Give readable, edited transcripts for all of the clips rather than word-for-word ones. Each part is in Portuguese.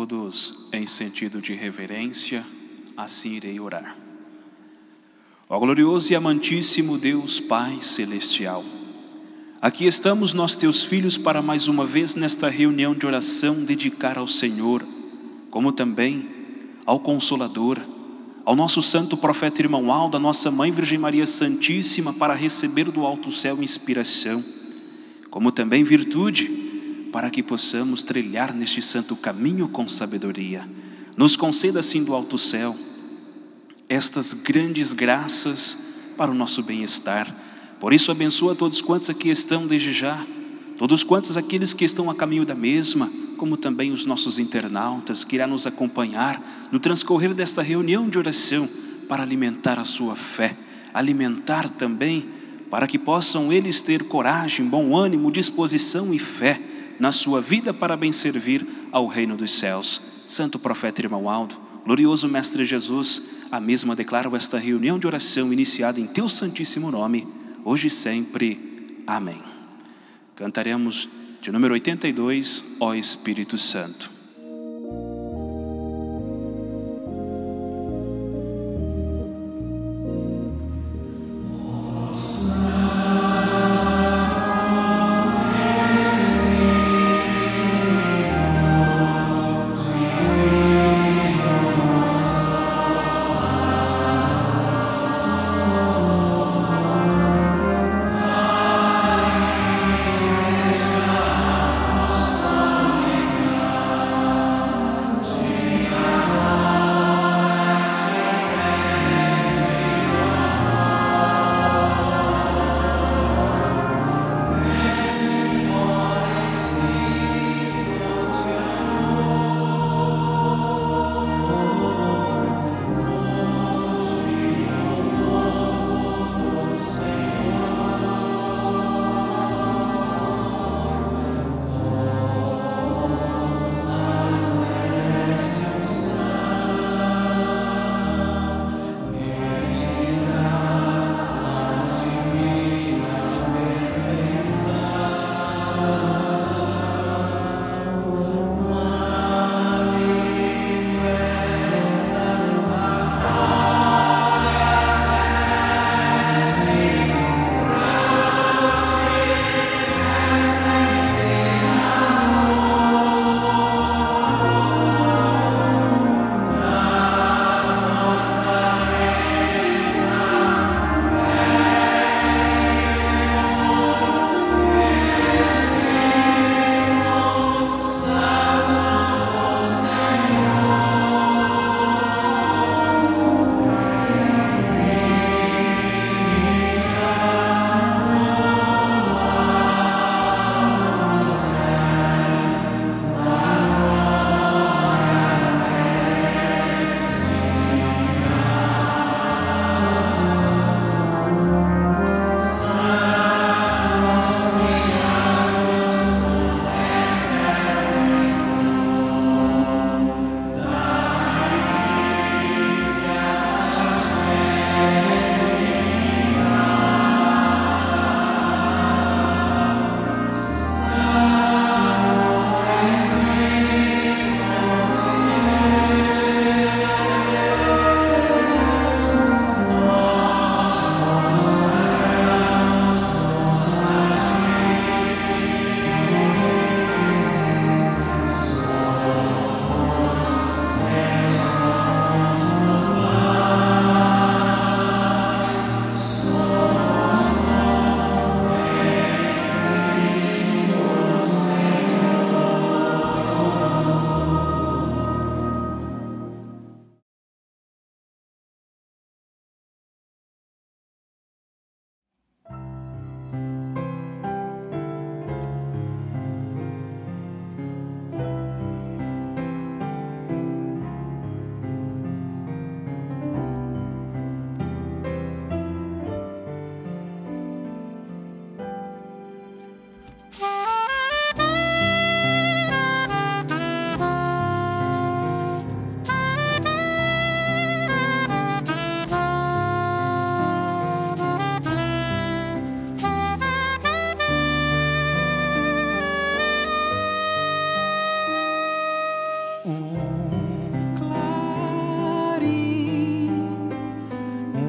Todos em sentido de reverência, assim irei orar. Ó glorioso e amantíssimo Deus Pai Celestial, aqui estamos nós teus filhos para mais uma vez nesta reunião de oração dedicar ao Senhor, como também ao Consolador, ao nosso santo profeta irmão Aldo, a nossa mãe Virgem Maria Santíssima, para receber do alto céu inspiração, como também virtude, para que possamos trilhar neste santo caminho com sabedoria. Nos conceda assim do alto céu estas grandes graças para o nosso bem-estar. Por isso abençoa todos quantos aqui estão desde já, todos quantos aqueles que estão a caminho da mesma, como também os nossos internautas que irá nos acompanhar no transcorrer desta reunião de oração para alimentar a sua fé, alimentar também para que possam eles ter coragem, bom ânimo, disposição e fé na sua vida para bem servir ao reino dos céus. Santo profeta irmão Aldo, glorioso Mestre Jesus, a mesma declaro esta reunião de oração iniciada em teu santíssimo nome, hoje e sempre. Amém. Cantaremos de número 82, ó Espírito Santo.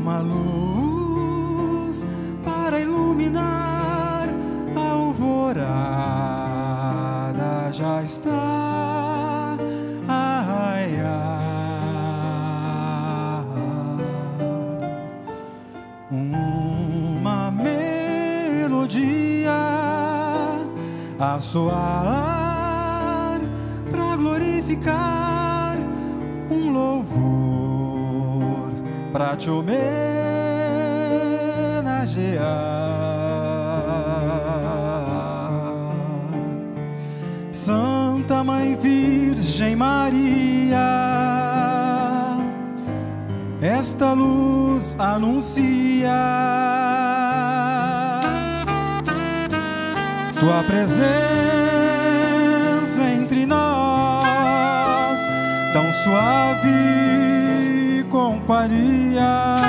uma luz para iluminar a alvorada já está. Ai, ai, uma melodia a soar para glorificar, um louvor para te homenagear. Santa Mãe Virgem Maria, esta luz anuncia tua presença entre nós, tão suave companhia.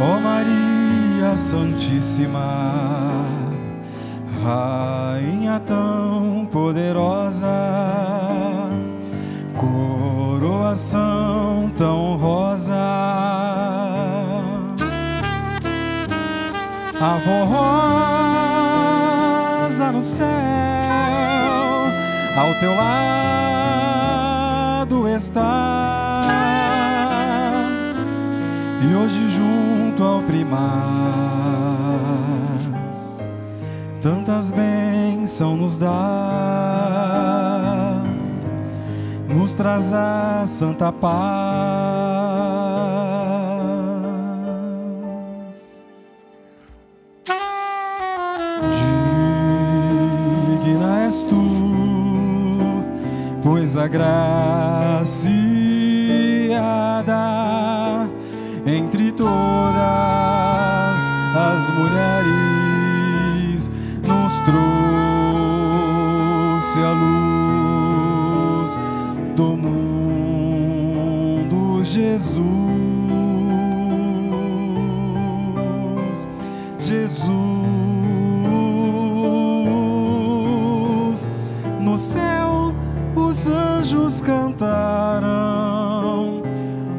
Ó Maria Santíssima, Rainha tão poderosa, coroação tão rosa, avó rosa no céu, ao teu lado está, e hoje junto ao primaz tantas bênçãos nos dá, nos traz a santa paz. Digna és tu, pois a graciada entre todas as mulheres nos trouxe a luz do mundo, Jesus. Jesus, no céu os anjos cantaram,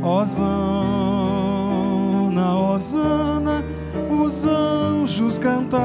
Hosana, Hosana, os anjos cantaram.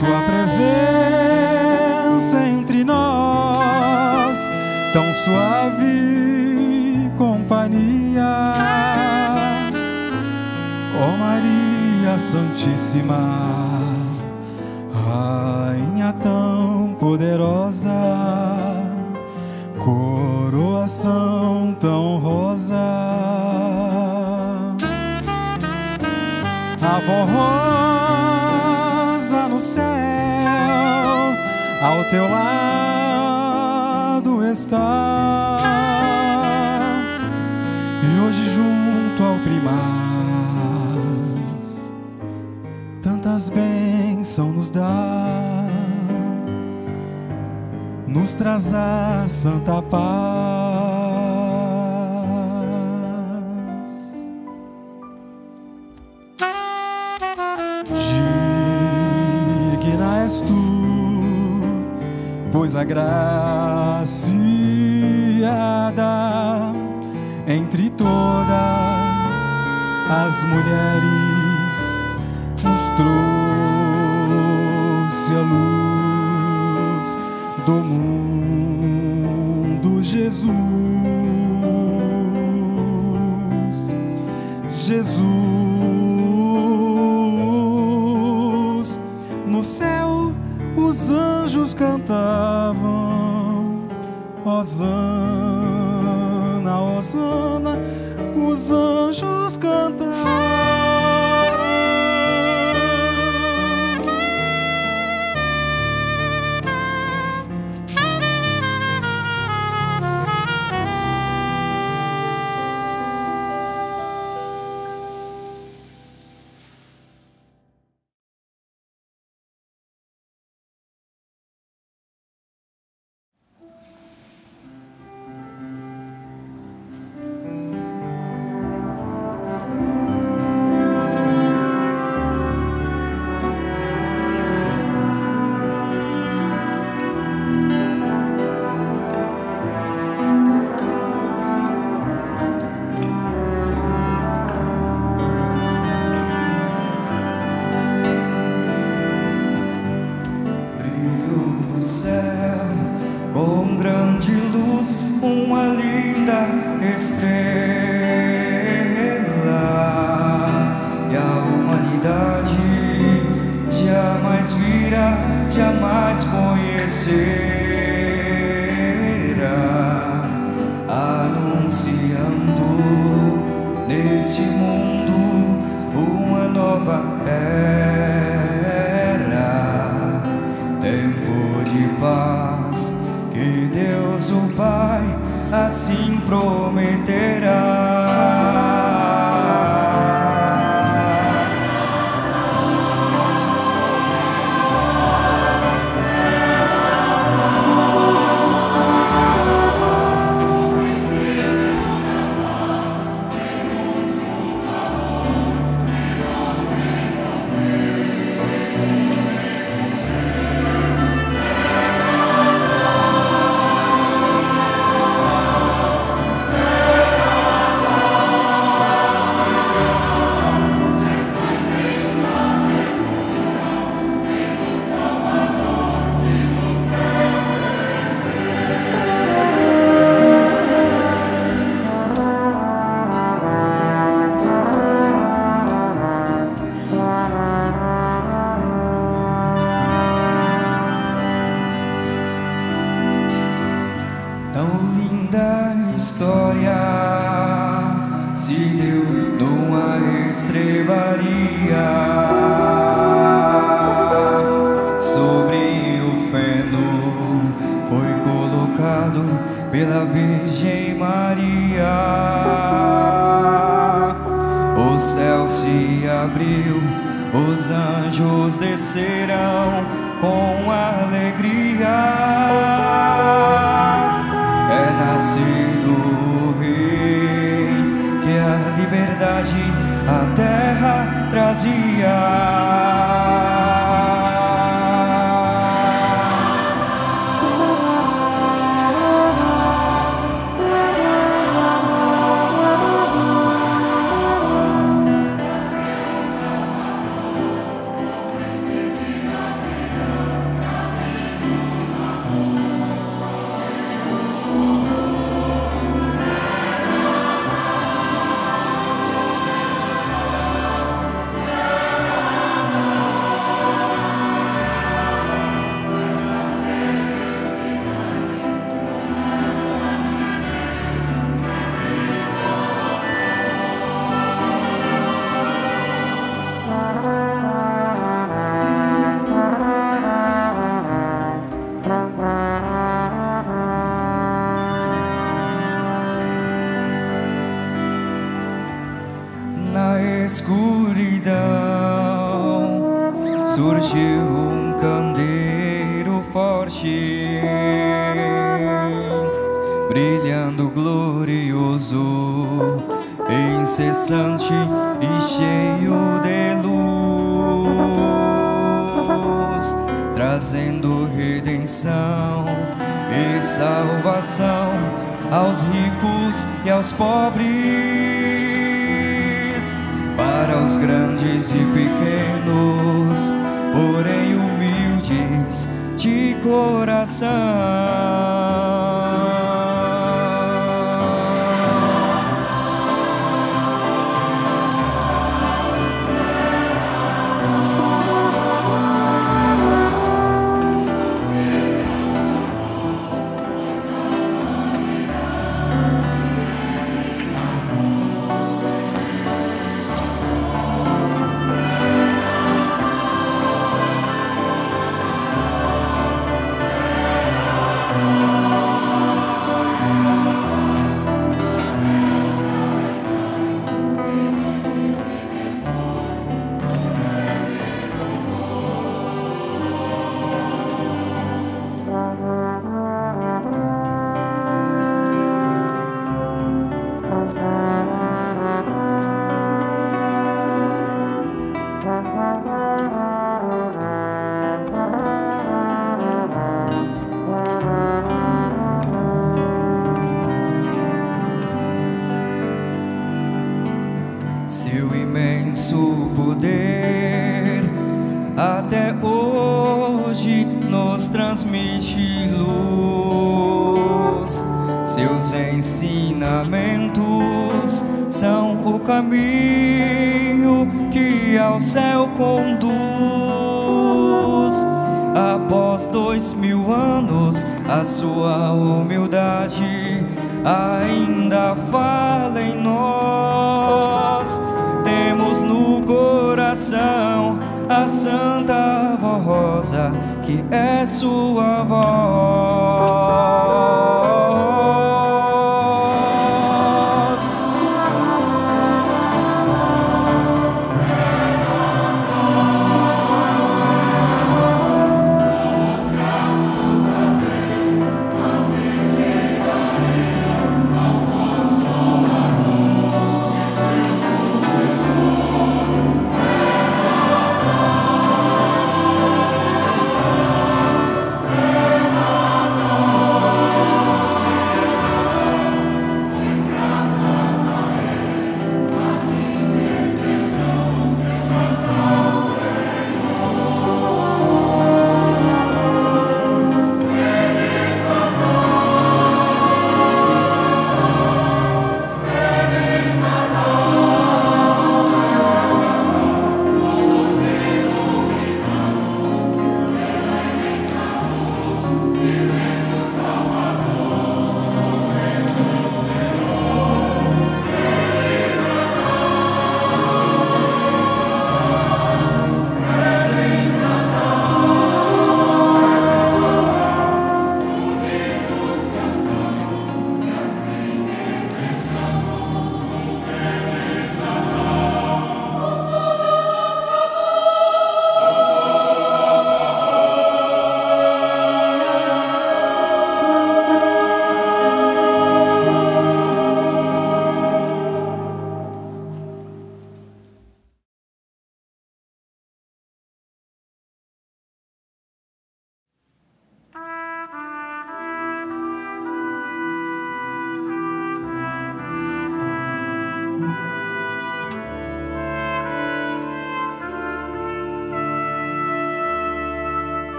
Tua presença entre nós, tão suave companhia. Ó Maria Santíssima, Rainha tão poderosa, coroação tão rosa, avó rosa no céu, ao teu lado está, e hoje junto ao primaz tantas bênçãos nos dá, nos traz a santa paz. Digna és tu, pois a graciada entre todas as mulheres, nos trouxe a luz do mundo. Jesus, Jesus, no céu os anjos cantavam, Hosana, Hosana, os anjos cantavam. Jamais conhecerá, anunciando neste mundo uma nova era, tempo de paz que Deus o Pai assim prometerá. Pela Virgem Maria, o céu se abriu, os anjos descerão com alegria. É nascido o Rei que a liberdade à terra trazia. Na escuridão surgiu um candeeiro forte, brilhando glorioso, incessante e cheio de luz, trazendo redenção e salvação aos ricos e aos pobres. para os grandes e pequenos, porém humildes de coração. Seu imenso poder até hoje nos transmite luz. Seus ensinamentos são o caminho que ao céu conduz. Após 2000 anos, a sua humildade ainda fala em nós. Temos no coração a Santa Rosa, que é sua voz.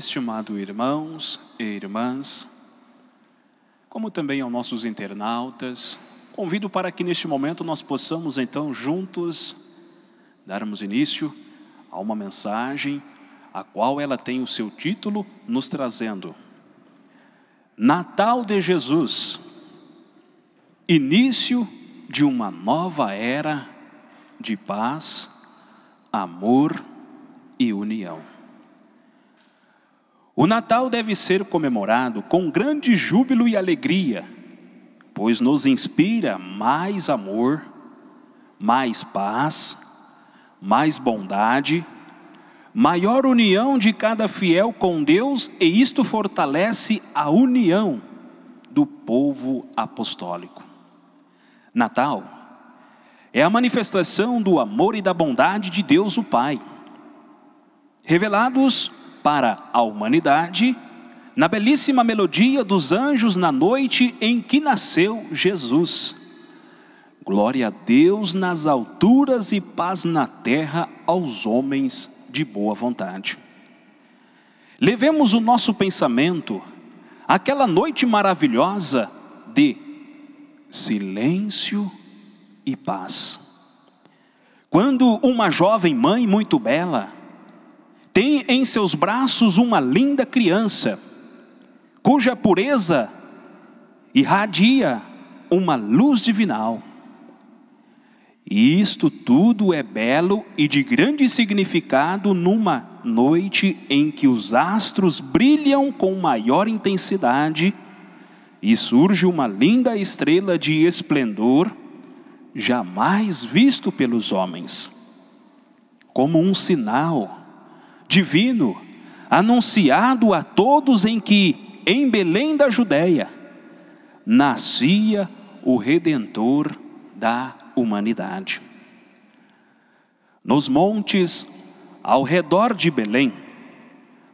estimado irmãos e irmãs, como também aos nossos internautas, convido para que neste momento nós possamos então juntos darmos início a uma mensagem, a qual ela tem o seu título nos trazendo Natal de Jesus, início de uma nova era de paz, amor e união. O Natal deve ser comemorado com grande júbilo e alegria, pois nos inspira mais amor, mais paz, mais bondade, maior união de cada fiel com Deus, e isto fortalece a união do povo apostólico. Natal é a manifestação do amor e da bondade de Deus o Pai, revelados para a humanidade na belíssima melodia dos anjos na noite em que nasceu Jesus. Glória a Deus nas alturas e paz na terra aos homens de boa vontade. Levemos o nosso pensamento àquela noite maravilhosa de silêncio e paz, quando uma jovem mãe muito bela tem em seus braços uma linda criança, cuja pureza irradia uma luz divinal. E isto tudo é belo e de grande significado numa noite em que os astros brilham com maior intensidade e surge uma linda estrela de esplendor jamais visto pelos homens, como um sinal divino anunciado a todos em que, em Belém da Judéia, nascia o Redentor da humanidade. Nos montes ao redor de Belém,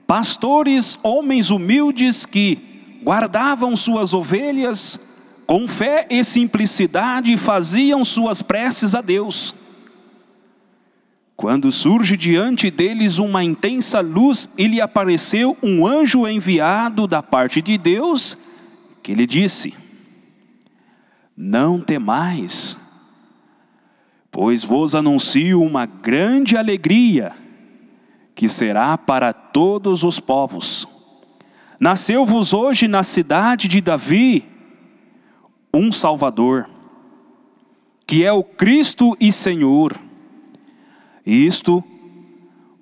pastores, homens humildes que guardavam suas ovelhas, com fé e simplicidade faziam suas preces a Deus. Quando surge diante deles uma intensa luz e lhe apareceu um anjo enviado da parte de Deus, que lhe disse: não temais, pois vos anuncio uma grande alegria, que será para todos os povos. Nasceu-vos hoje na cidade de Davi um Salvador, que é o Cristo e Senhor. Isto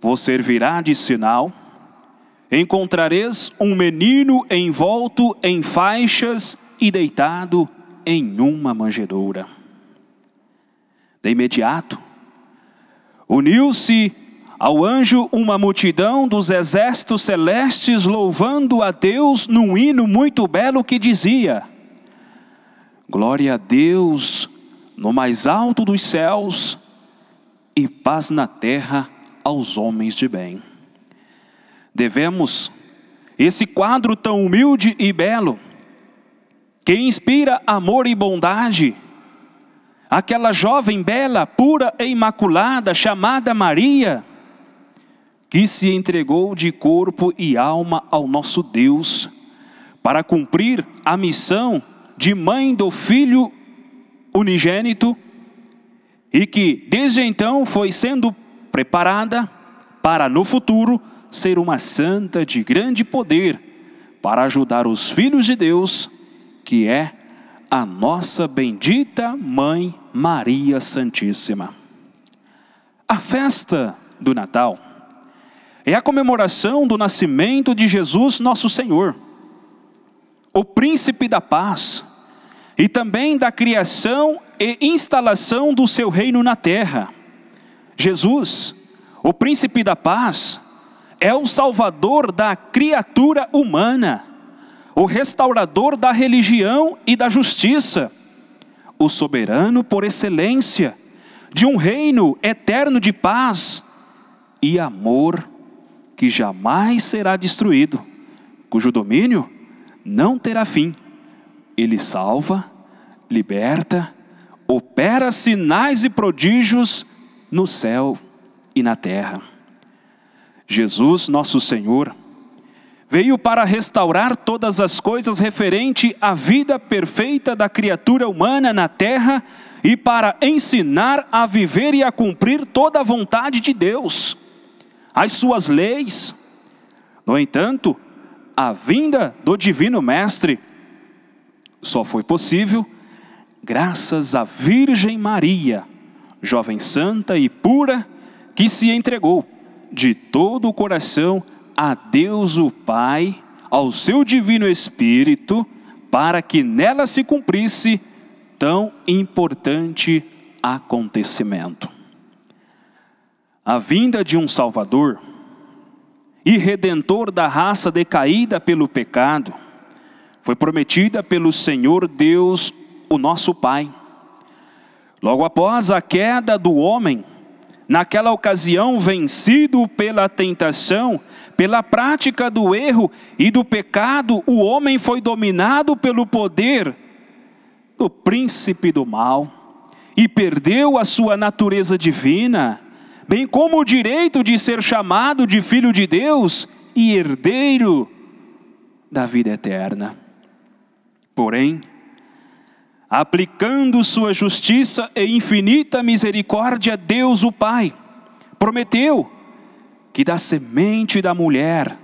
vos servirá de sinal: encontrareis um menino envolto em faixas e deitado em uma manjedoura. De imediato, uniu-se ao anjo uma multidão dos exércitos celestes, louvando a Deus num hino muito belo que dizia: glória a Deus no mais alto dos céus, e paz na terra aos homens de bem. Devemos esse quadro tão humilde e belo, que inspira amor e bondade, aquela jovem bela, pura e imaculada, chamada Maria, que se entregou de corpo e alma ao nosso Deus, para cumprir a missão de mãe do Filho unigênito, e que desde então foi sendo preparada para no futuro ser uma santa de grande poder, para ajudar os filhos de Deus, que é a nossa bendita Mãe Maria Santíssima. A festa do Natal é a comemoração do nascimento de Jesus nosso Senhor, o príncipe da paz, e também da criação e instalação do seu reino na terra. Jesus, o príncipe da paz, é o salvador da criatura humana, o restaurador da religião e da justiça, o soberano por excelência de um reino eterno de paz e amor que jamais será destruído, cujo domínio não terá fim. Ele salva, liberta, opera sinais e prodígios no céu e na terra. Jesus, nosso Senhor, veio para restaurar todas as coisas referente à vida perfeita da criatura humana na terra e para ensinar a viver e a cumprir toda a vontade de Deus, as suas leis. No entanto, a vinda do Divino Mestre só foi possível graças à Virgem Maria, jovem santa e pura, que se entregou de todo o coração a Deus o Pai, ao seu Divino Espírito, para que nela se cumprisse tão importante acontecimento. A vinda de um Salvador e Redentor da raça decaída pelo pecado foi prometida pelo Senhor Deus, o nosso Pai. Logo após a queda do homem, naquela ocasião vencido pela tentação, pela prática do erro e do pecado, o homem foi dominado pelo poder do príncipe do mal e perdeu a sua natureza divina, bem como o direito de ser chamado de filho de Deus e herdeiro da vida eterna. Porém, aplicando sua justiça e infinita misericórdia, Deus o Pai prometeu que da semente da mulher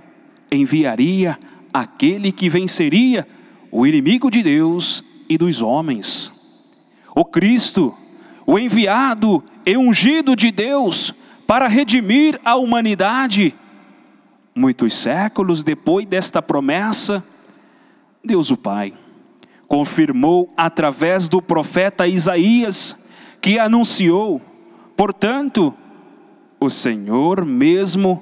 enviaria aquele que venceria o inimigo de Deus e dos homens. O Cristo, o enviado e ungido de Deus para redimir a humanidade. Muitos séculos depois desta promessa, Deus o Pai confirmou através do profeta Isaías, que anunciou: portanto, o Senhor mesmo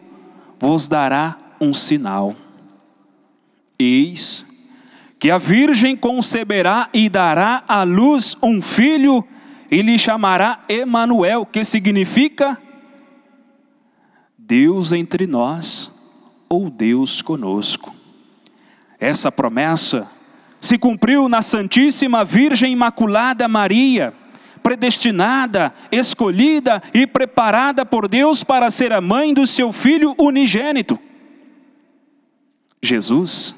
vos dará um sinal. Eis que a virgem conceberá e dará à luz um filho, e lhe chamará Emanuel, que significa Deus entre nós, ou Deus conosco. Essa promessa se cumpriu na Santíssima Virgem Imaculada Maria, predestinada, escolhida e preparada por Deus para ser a mãe do seu Filho unigênito, Jesus.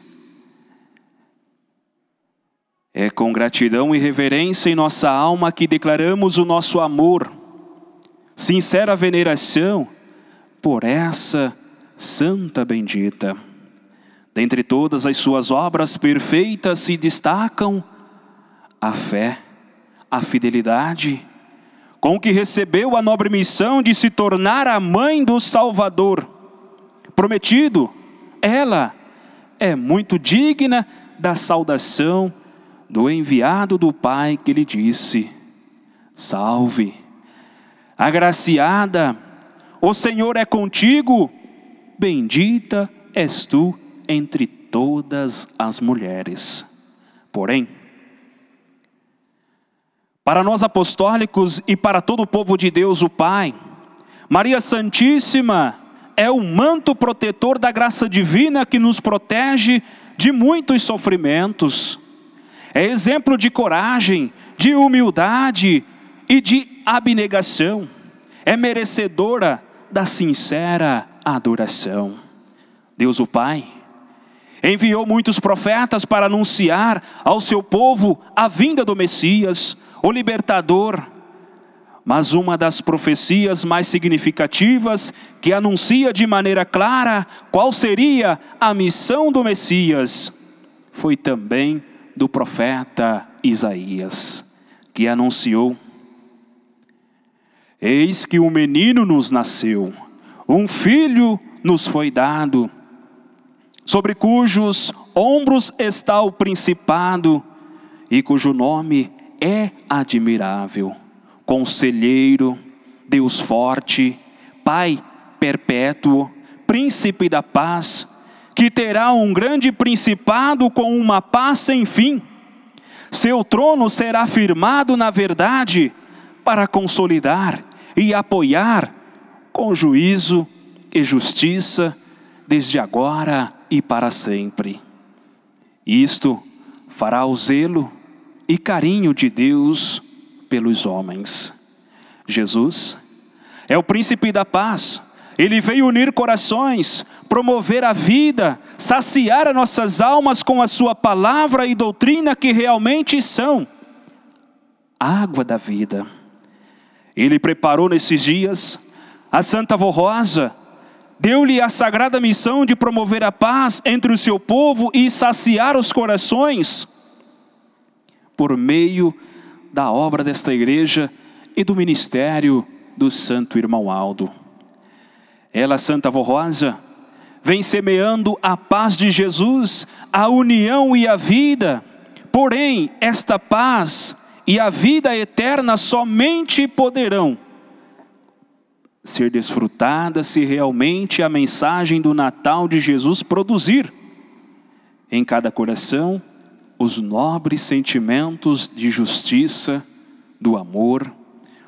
É com gratidão e reverência em nossa alma que declaramos o nosso amor, sincera veneração por essa Santa bendita. Dentre todas as suas obras perfeitas se destacam a fé, a fidelidade, com que recebeu a nobre missão de se tornar a mãe do Salvador prometido. Ela é muito digna da saudação do enviado do Pai, que lhe disse: salve, agraciada, o Senhor é contigo, bendita és tu entre todas as mulheres. Porém, para nós apostólicos e para todo o povo de Deus o Pai, Maria Santíssima é o manto protetor da graça divina que nos protege de muitos sofrimentos. É exemplo de coragem, de humildade e de abnegação. É merecedora da sincera adoração. Deus o Pai enviou muitos profetas para anunciar ao seu povo a vinda do Messias, o libertador. Mas uma das profecias mais significativas, que anuncia de maneira clara qual seria a missão do Messias, foi também do profeta Isaías, que anunciou: eis que um menino nos nasceu, um filho nos foi dado, sobre cujos ombros está o principado, e cujo nome é admirável, Conselheiro, Deus forte, Pai perpétuo, Príncipe da paz, que terá um grande principado com uma paz sem fim. Seu trono será firmado na verdade, para consolidar e apoiar com juízo e justiça, desde agora e para sempre. Isto fará o zelo e carinho de Deus pelos homens. Jesus é o príncipe da paz, Ele veio unir corações, promover a vida, saciar as nossas almas com a sua palavra e doutrina que realmente são água da vida. Ele preparou nesses dias a Santa Avó Rosa, deu-lhe a sagrada missão de promover a paz entre o seu povo e saciar os corações por meio da obra desta igreja e do ministério do Santo Irmão Aldo. Ela, Santa Avó Rosa, vem semeando a paz de Jesus, a união e a vida. Porém, esta paz e a vida eterna somente poderão ser desfrutadas se realmente a mensagem do Natal de Jesus produzir em cada coração os nobres sentimentos de justiça, do amor,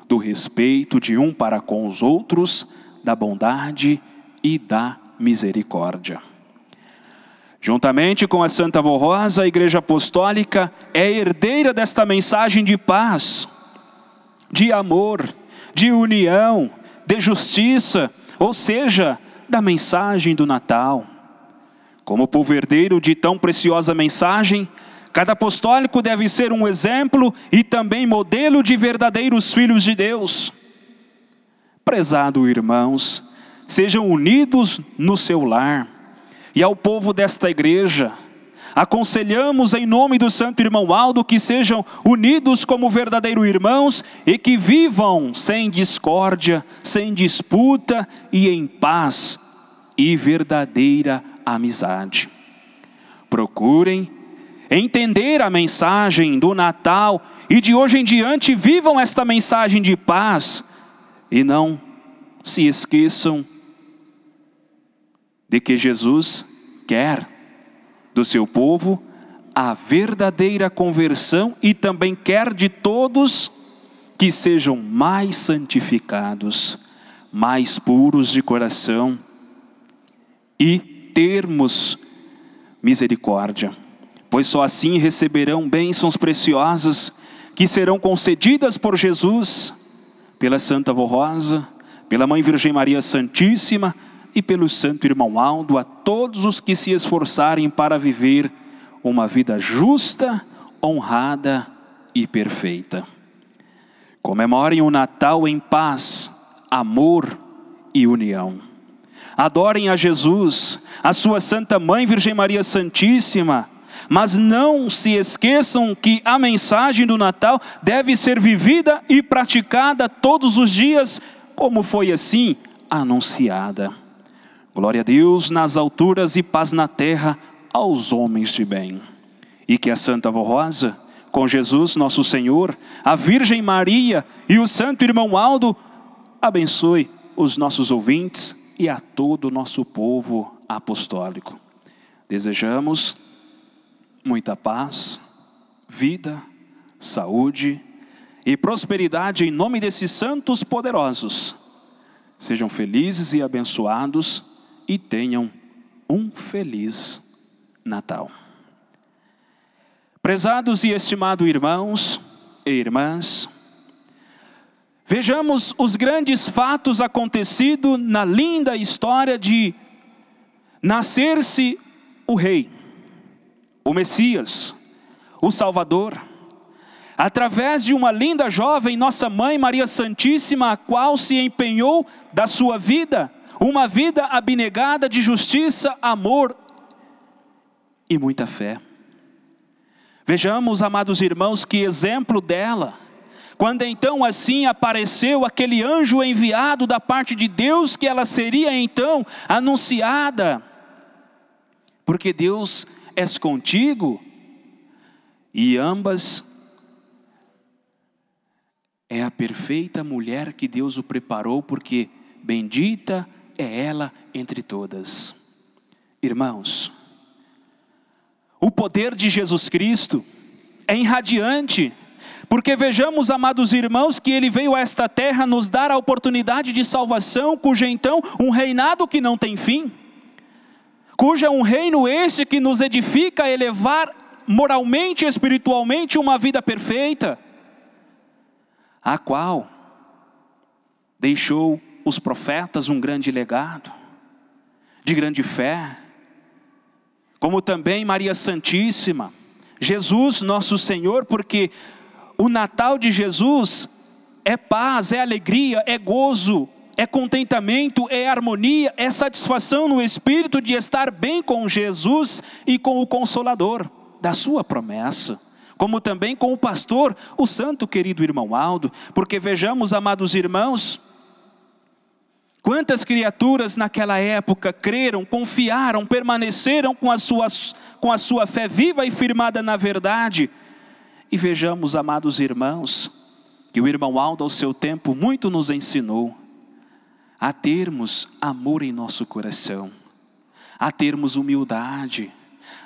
do respeito de um para com os outros, da bondade e da misericórdia. Juntamente com a Santa Avó Rosa, a Igreja Apostólica é herdeira desta mensagem de paz, de amor, de união, de justiça, ou seja, da mensagem do Natal. Como povo herdeiro de tão preciosa mensagem, cada apostólico deve ser um exemplo e também modelo de verdadeiros filhos de Deus. Prezados irmãos, sejam unidos no seu lar. E ao povo desta igreja, aconselhamos em nome do Santo Irmão Aldo que sejam unidos como verdadeiros irmãos e que vivam sem discórdia, sem disputa e em paz e verdadeira amizade. Procurem entender a mensagem do Natal e de hoje em diante vivam esta mensagem de paz e não se esqueçam de que Jesus quer do seu povo a verdadeira conversão e também quer de todos que sejam mais santificados, mais puros de coração e termos misericórdia, pois só assim receberão bênçãos preciosas que serão concedidas por Jesus, pela Santa Avó Rosa, pela Mãe Virgem Maria Santíssima e pelo Santo Irmão Aldo, a todos os que se esforçarem para viver uma vida justa, honrada e perfeita. Comemorem o Natal em paz, amor e união. Adorem a Jesus, a sua Santa Mãe Virgem Maria Santíssima, mas não se esqueçam que a mensagem do Natal deve ser vivida e praticada todos os dias, como foi assim anunciada. Glória a Deus nas alturas e paz na terra aos homens de bem. E que a Santa Avó Rosa, com Jesus nosso Senhor, a Virgem Maria e o Santo Irmão Aldo, abençoe os nossos ouvintes e a todo o nosso povo apostólico. Desejamos muita paz, vida, saúde e prosperidade em nome desses santos poderosos. Sejam felizes e abençoados e tenham um feliz Natal. Prezados e estimados irmãos e irmãs, vejamos os grandes fatos acontecidos na linda história de nascer-se o Rei, o Messias, o Salvador, através de uma linda jovem, nossa Mãe Maria Santíssima, a qual se empenhou da sua vida, uma vida abnegada de justiça, amor e muita fé. Vejamos, amados irmãos, que exemplo dela, quando então assim apareceu aquele anjo enviado da parte de Deus, que ela seria então anunciada, porque Deus és contigo, e ambas é a perfeita mulher que Deus o preparou, porque bendita é ela entre todas. Irmãos, o poder de Jesus Cristo é irradiante, porque vejamos, amados irmãos, que Ele veio a esta terra nos dar a oportunidade de salvação, cuja então um reinado que não tem fim, cuja um reino este que nos edifica a elevar moralmente e espiritualmente uma vida perfeita, a qual deixou os profetas um grande legado, de grande fé, como também Maria Santíssima, Jesus nosso Senhor, porque o Natal de Jesus é paz, é alegria, é gozo, é contentamento, é harmonia, é satisfação no espírito de estar bem com Jesus e com o Consolador da sua promessa, como também com o pastor, o santo querido irmão Aldo, porque vejamos, amados irmãos, quantas criaturas naquela época creram, confiaram, permaneceram com a sua fé viva e firmada na verdade. E vejamos, amados irmãos, que o irmão Aldo ao seu tempo muito nos ensinou a termos amor em nosso coração, a termos humildade,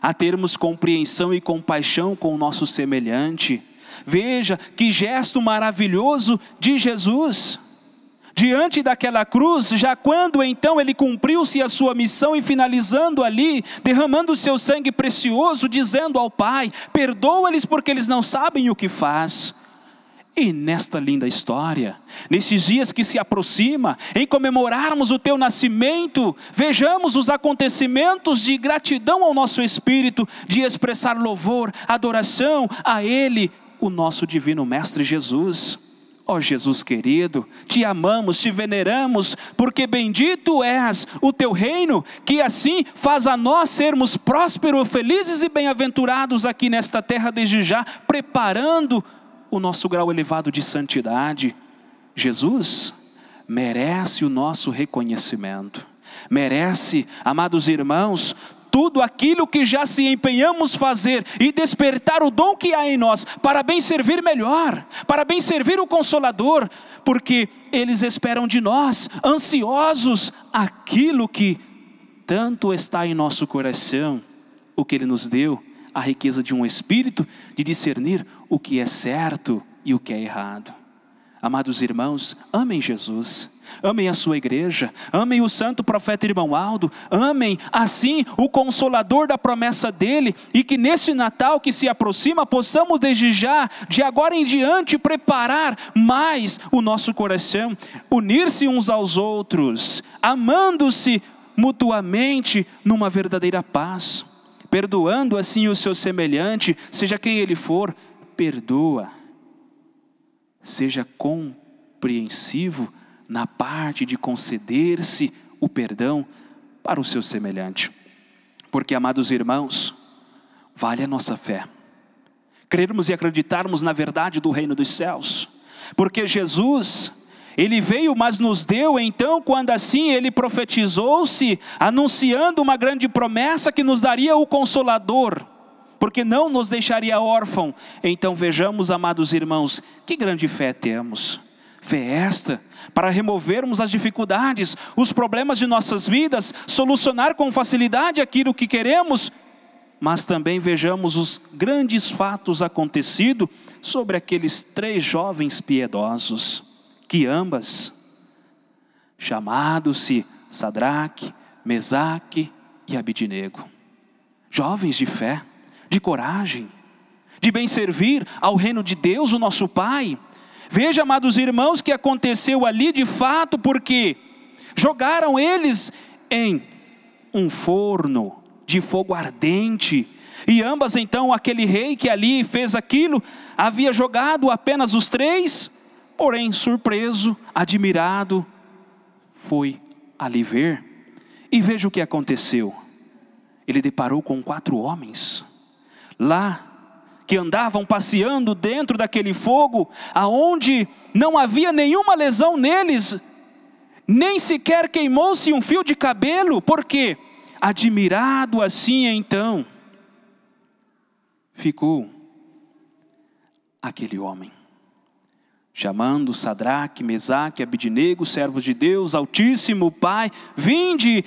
a termos compreensão e compaixão com o nosso semelhante. Veja que gesto maravilhoso de Jesus, diante daquela cruz, já quando então ele cumpriu-se a sua missão e finalizando ali, derramando o seu sangue precioso, dizendo ao Pai, perdoa-lhes porque eles não sabem o que faz. E nesta linda história, nesses dias que se aproxima, em comemorarmos o teu nascimento, vejamos os acontecimentos de gratidão ao nosso espírito, de expressar louvor, adoração a Ele, o nosso divino Mestre Jesus. Ó Jesus querido, te amamos, te veneramos, porque bendito és o teu reino, que assim faz a nós sermos prósperos, felizes e bem-aventurados aqui nesta terra desde já, preparando o nosso grau elevado de santidade. Jesus merece o nosso reconhecimento, merece, amados irmãos, tudo aquilo que já se empenhamos fazer e despertar o dom que há em nós, para bem servir melhor, para bem servir o Consolador, porque eles esperam de nós, ansiosos, aquilo que tanto está em nosso coração, o que Ele nos deu, a riqueza de um espírito, de discernir o que é certo e o que é errado. Amados irmãos, amem Jesus, amem a sua igreja, amem o santo profeta irmão Aldo, amem assim o Consolador da promessa dele, e que nesse Natal que se aproxima, possamos desde já, de agora em diante, preparar mais o nosso coração, unir-se uns aos outros, amando-se mutuamente numa verdadeira paz, perdoando assim o seu semelhante, seja quem ele for, perdoa. Seja compreensivo na parte de conceder-se o perdão para o seu semelhante. Porque, amados irmãos, vale a nossa fé crermos e acreditarmos na verdade do reino dos céus. Porque Jesus, Ele veio, mas nos deu, então, quando assim Ele profetizou-se, anunciando uma grande promessa que nos daria o Consolador, porque não nos deixaria órfão. Então vejamos, amados irmãos, que grande fé temos. Fé esta para removermos as dificuldades, os problemas de nossas vidas, solucionar com facilidade aquilo que queremos, mas também vejamos os grandes fatos acontecidos sobre aqueles 3 jovens piedosos, que ambas, chamados-se Sadraque, Mesaque e Abidnego, jovens de fé, de coragem, de bem servir ao reino de Deus, o nosso Pai. Veja, amados irmãos, que aconteceu ali de fato, porque jogaram eles em um forno de fogo ardente, e ambas então, aquele rei que ali fez aquilo, havia jogado apenas os 3, porém surpreso, admirado, foi ali ver, e veja o que aconteceu. Ele deparou com 4 homens, lá, que andavam passeando dentro daquele fogo, aonde não havia nenhuma lesão neles, nem sequer queimou-se um fio de cabelo. Por quê? Admirado assim então, ficou aquele homem, chamando Sadraque, Mesaque, Abidnego, servos de Deus Altíssimo, Pai, vinde.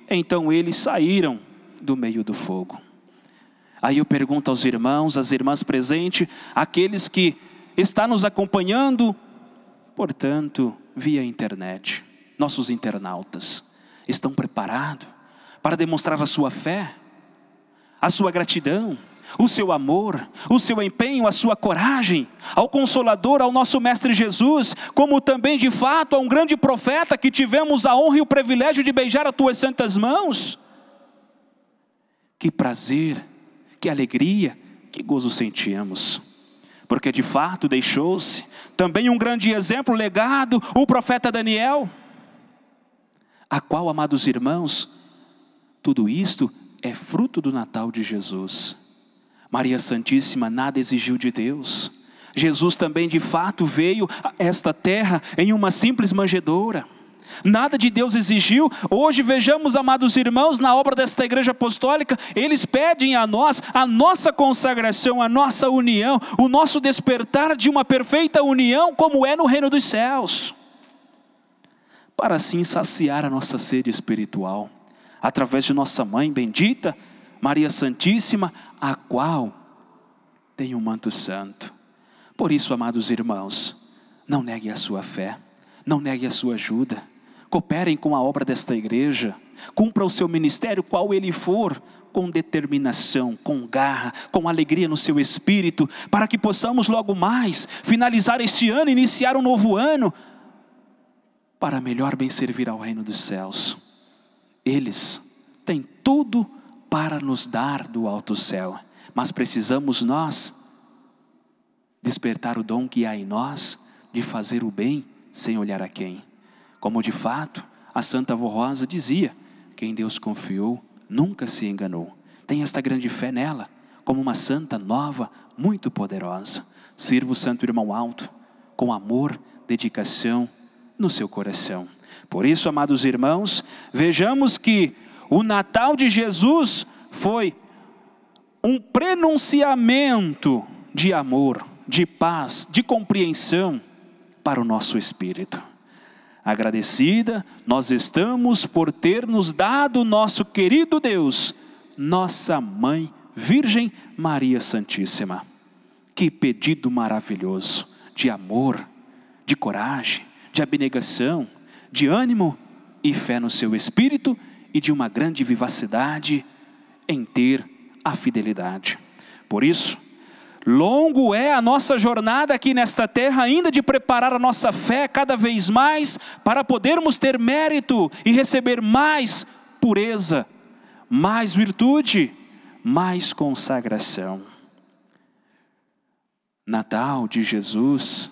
Então eles saíram do meio do fogo. Aí eu pergunto aos irmãos, às irmãs presentes, aqueles que estão nos acompanhando, portanto, via internet, nossos internautas, estão preparados para demonstrar a sua fé, a sua gratidão, o seu amor, o seu empenho, a sua coragem, ao Consolador, ao nosso Mestre Jesus, como também de fato a um grande profeta que tivemos a honra e o privilégio de beijar as tuas santas mãos. Que prazer, que alegria, que gozo sentimos, porque de fato deixou-se também um grande exemplo, legado, o profeta Daniel, a qual, amados irmãos, tudo isto é fruto do Natal de Jesus. Maria Santíssima nada exigiu de Deus. Jesus também de fato veio a esta terra em uma simples manjedoura. Nada de Deus exigiu. Hoje vejamos, amados irmãos, na obra desta igreja apostólica, eles pedem a nós a nossa consagração, a nossa união, o nosso despertar de uma perfeita união como é no reino dos céus, para assim saciar a nossa sede espiritual, através de nossa mãe bendita, Maria Santíssima, a qual tem um manto santo. Por isso, amados irmãos, não negue a sua fé, não negue a sua ajuda, cooperem com a obra desta igreja, cumpra o seu ministério, qual ele for, com determinação, com garra, com alegria no seu espírito, para que possamos logo mais finalizar este ano, iniciar um novo ano, para melhor bem servir ao reino dos céus. Eles têm tudo para nos dar do alto céu, mas precisamos nós despertar o dom que há em nós de fazer o bem sem olhar a quem. Como de fato a Santa Avó Rosa dizia, quem Deus confiou nunca se enganou. Tem esta grande fé nela, como uma santa nova, muito poderosa. Sirva o Santo Irmão Alto com amor, dedicação no seu coração. Por isso, amados irmãos, vejamos que o Natal de Jesus foi um prenunciamento de amor, de paz, de compreensão para o nosso espírito. Agradecida nós estamos por ter nos dado nosso querido Deus, nossa Mãe Virgem Maria Santíssima. Que pedido maravilhoso de amor, de coragem, de abnegação, de ânimo e fé no seu espírito e de uma grande vivacidade em ter a fidelidade. Por isso, longo é a nossa jornada aqui nesta terra ainda de preparar a nossa fé cada vez mais para podermos ter mérito e receber mais pureza, mais virtude, mais consagração. Natal de Jesus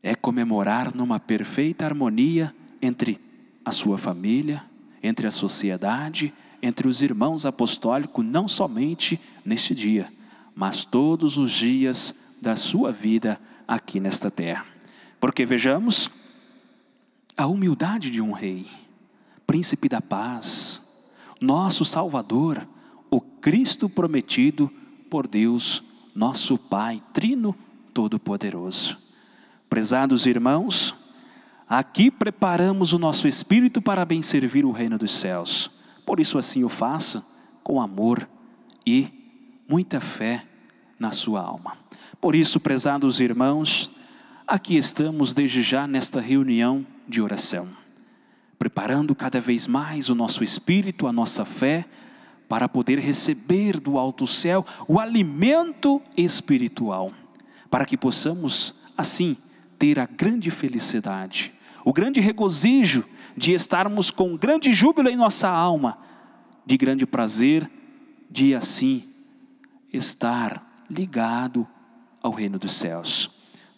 é comemorar numa perfeita harmonia entre a sua família, entre a sociedade, entre os irmãos apostólicos, não somente neste dia, mas todos os dias da sua vida aqui nesta terra. Porque vejamos a humildade de um rei, príncipe da paz, nosso Salvador, o Cristo prometido por Deus, nosso Pai, Trino Todo-Poderoso. Prezados irmãos, aqui preparamos o nosso espírito para bem servir o reino dos céus. Por isso assim o faça com amor e muita fé na sua alma. Por isso, prezados irmãos, aqui estamos desde já nesta reunião de oração, preparando cada vez mais o nosso espírito, a nossa fé, para poder receber do alto céu o alimento espiritual, para que possamos assim ter a grande felicidade, o grande regozijo de estarmos com grande júbilo em nossa alma, de grande prazer de assim estar ligado ao reino dos céus.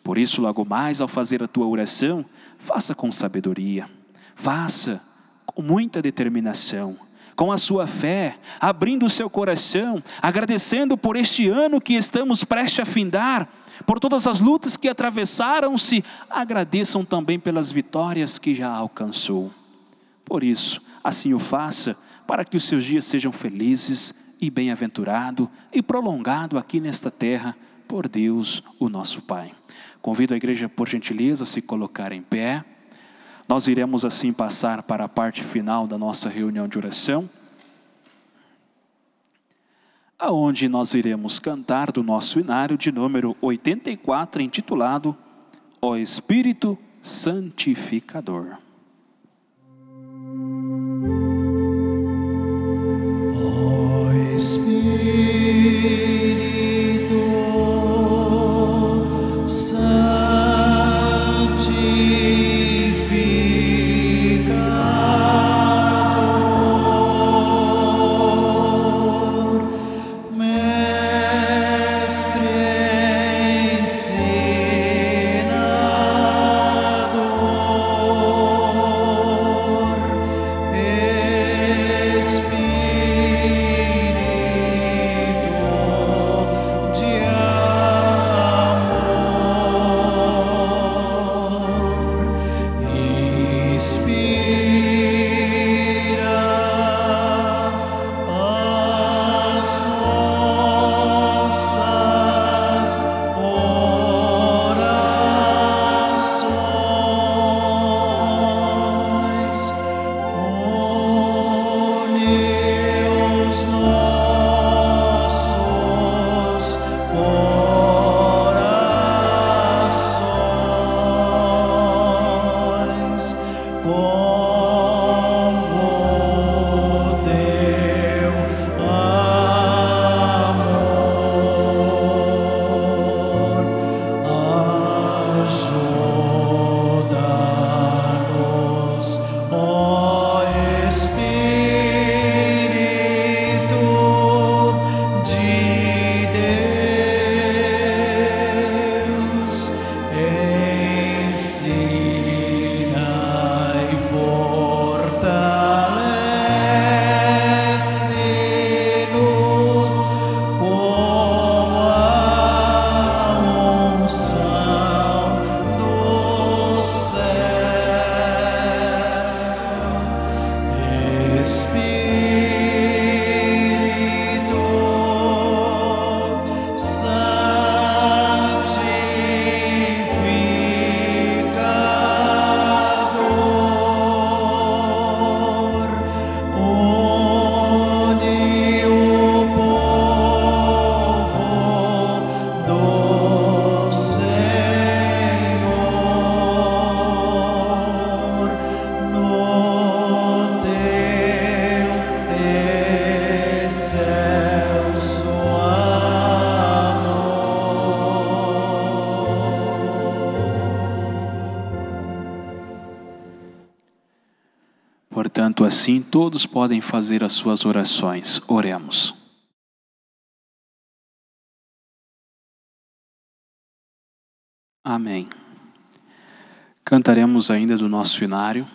Por isso, logo mais ao fazer a tua oração, faça com sabedoria, faça com muita determinação, com a sua fé, abrindo o seu coração, agradecendo por este ano que estamos prestes a findar, por todas as lutas que atravessaram-se, agradeçam também pelas vitórias que já alcançou. Por isso, assim o faça, para que os seus dias sejam felizes e bem-aventurado e prolongado aqui nesta terra por Deus, o nosso Pai. Convido a igreja, por gentileza, a se colocar em pé. Nós iremos assim passar para a parte final da nossa reunião de oração, aonde nós iremos cantar do nosso inário de número 84, intitulado Ó Espírito Santificador. Ó Espírito assim, todos podem fazer as suas orações. Oremos. Amém. Cantaremos ainda do nosso hinário,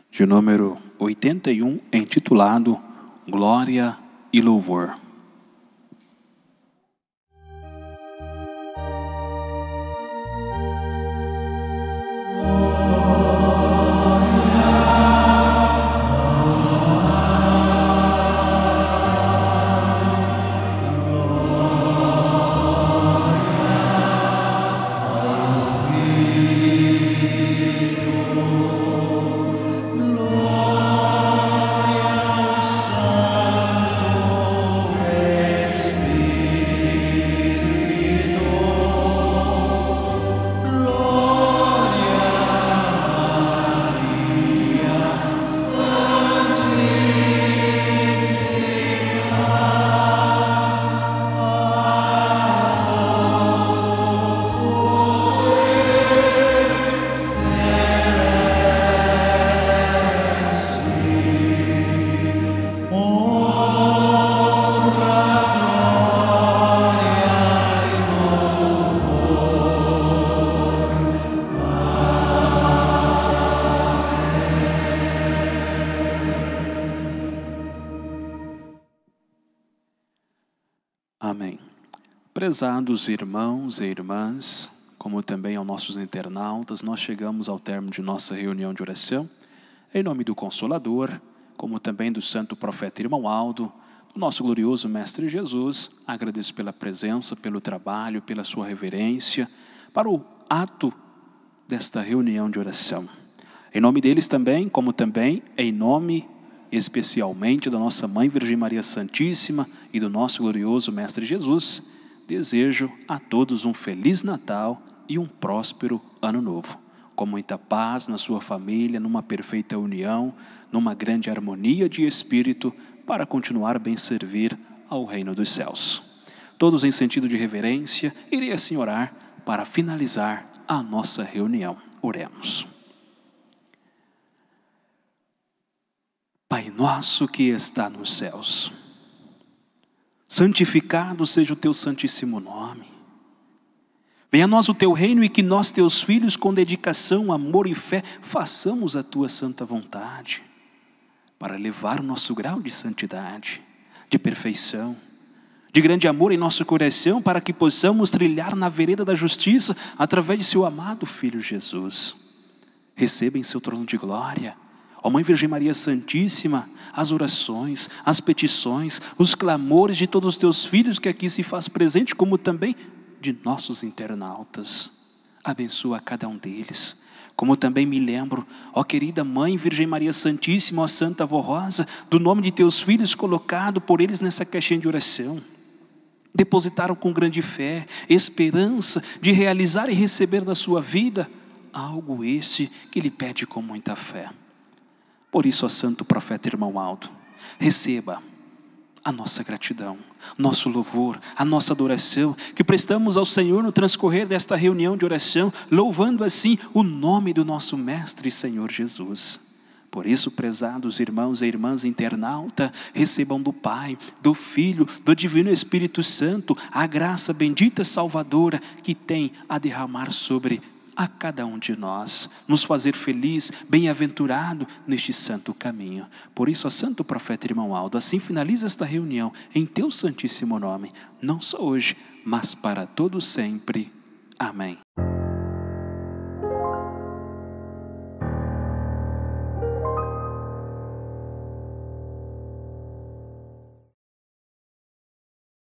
de número 81, intitulado Glória e Louvor. Amém. Prezados irmãos e irmãs, como também aos nossos internautas, nós chegamos ao término de nossa reunião de oração, em nome do Consolador, como também do santo profeta irmão Aldo, do nosso glorioso Mestre Jesus. Agradeço pela presença, pelo trabalho, pela sua reverência, para o ato desta reunião de oração. Em nome deles também, como também em nome especialmente da nossa Mãe Virgem Maria Santíssima e do nosso glorioso Mestre Jesus, desejo a todos um Feliz Natal e um próspero Ano Novo, com muita paz na sua família, numa perfeita união, numa grande harmonia de espírito, para continuar bem servir ao reino dos céus. Todos em sentido de reverência, irei assim orar para finalizar a nossa reunião. Oremos. Pai nosso que está nos céus, santificado seja o teu santíssimo nome. Venha a nós o teu reino e que nós, teus filhos, com dedicação, amor e fé, façamos a tua santa vontade, para elevar o nosso grau de santidade, de perfeição, de grande amor em nosso coração, para que possamos trilhar na vereda da justiça, através de seu amado Filho Jesus. Receba em seu trono de glória, ó Mãe Virgem Maria Santíssima, as orações, as petições, os clamores de todos os teus filhos que aqui se faz presente, como também de nossos internautas. Abençoa cada um deles. Como também me lembro, ó querida Mãe Virgem Maria Santíssima, ó Santa Avó Rosa, do nome de teus filhos colocado por eles nessa caixinha de oração. Depositaram com grande fé, esperança de realizar e receber na sua vida algo esse que lhe pede com muita fé. Por isso, ó santo profeta irmão Aldo, receba a nossa gratidão, nosso louvor, a nossa adoração, que prestamos ao Senhor no transcorrer desta reunião de oração, louvando assim o nome do nosso Mestre e Senhor Jesus. Por isso, prezados irmãos e irmãs internauta, recebam do Pai, do Filho, do Divino Espírito Santo, a graça bendita salvadora que tem a derramar sobre a cada um de nós, nos fazer feliz, bem-aventurado neste santo caminho. Por isso, ó santo profeta irmão Aldo, assim finaliza esta reunião em teu santíssimo nome, não só hoje, mas para todo sempre. Amém.